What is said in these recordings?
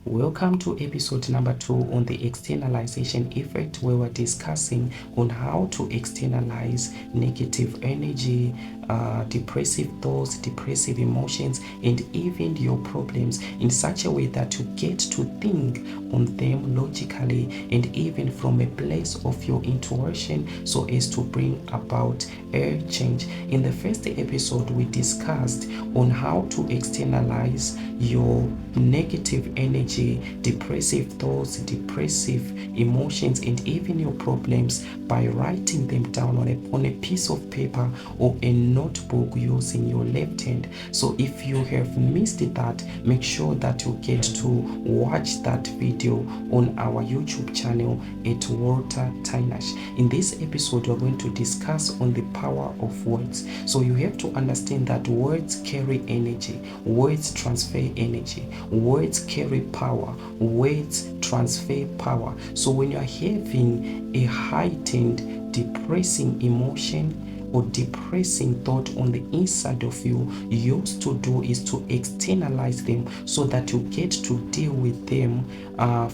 Welcome to episode number 2 on the externalization effect, where we're discussing on how to externalize negative energy, depressive thoughts, depressive emotions, and even your problems in such a way that you get to think on them logically and even from a place of your intuition, so as to bring about a change. In the first episode, we discussed on how to externalize your negative energy, depressive thoughts, depressive emotions, and even your problems by writing them down on a piece of paper or a notebook using your left hand. So if you have missed that, make sure that you get to watch that video on our YouTube channel at Walter Tynash. In this episode, we're going to discuss on the power of words. So you have to understand that words carry energy, words transfer energy, words carry power, words transfer power. So when you're having a heightened depressing emotion or depressing thought on the inside of you, used to do is to externalize them so that you get to deal with them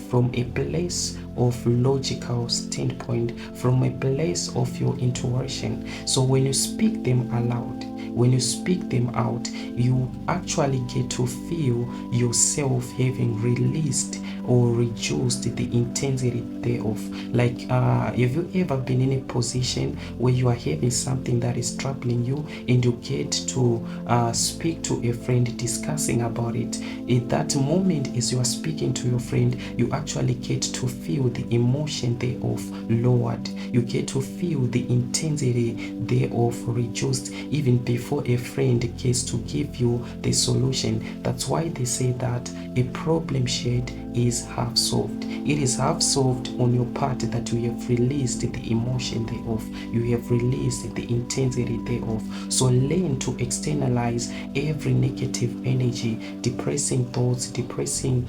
from a place of logical standpoint, from a place of your intuition. So when you speak them aloud, when you speak them out, you actually get to feel yourself having released or reduced the intensity thereof. Like, have you ever been in a position where you are having something that is troubling you and you get to speak to a friend discussing about it? At that moment, as you are speaking to your friend, you actually get to feel the emotion thereof lowered. You get to feel the intensity thereof reduced even before a friend gets to give you the solution. That's why they say that a problem shared is half solved. It is half solved on your part that you have released the emotion thereof, you have released the intensity thereof. So learn to externalize every negative energy, depressing thoughts, depressing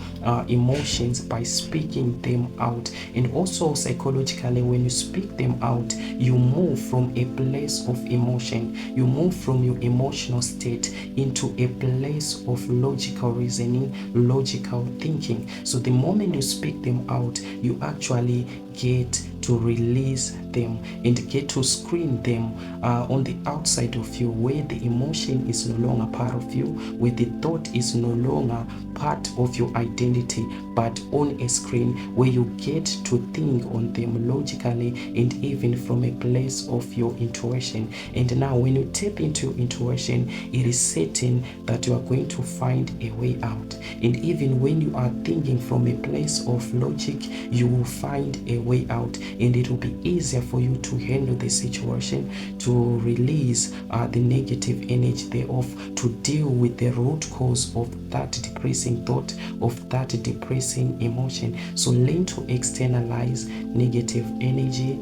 emotions by speaking them out. And also psychologically, when you speak them out, you move from a place of emotion, you move from your emotional state into a place of logical reasoning, logical thinking. So the moment you speak them out, you actually get to release them and get to screen them on the outside of you, where the emotion is no longer part of you, where the thought is no longer part of your identity, but on a screen where you get to think on them logically and even from a place of your intuition. And now when you tap into your intuition, it is certain that you are going to find a way out. And even when you are thinking from a place of logic, you will find a way out, and it will be easier for you to handle the situation, to release the negative energy thereof, to deal with the root cause of that depressing thought, of that depressing emotion. So learn to externalize negative energy,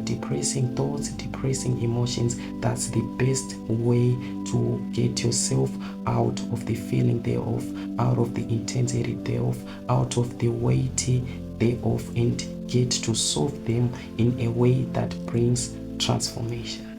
depressing thoughts, depressing emotions. That's the best way to get yourself out of the feeling thereof, out of the intensity thereof, out of the weighty thereof, and get to solve them in a way that brings transformation.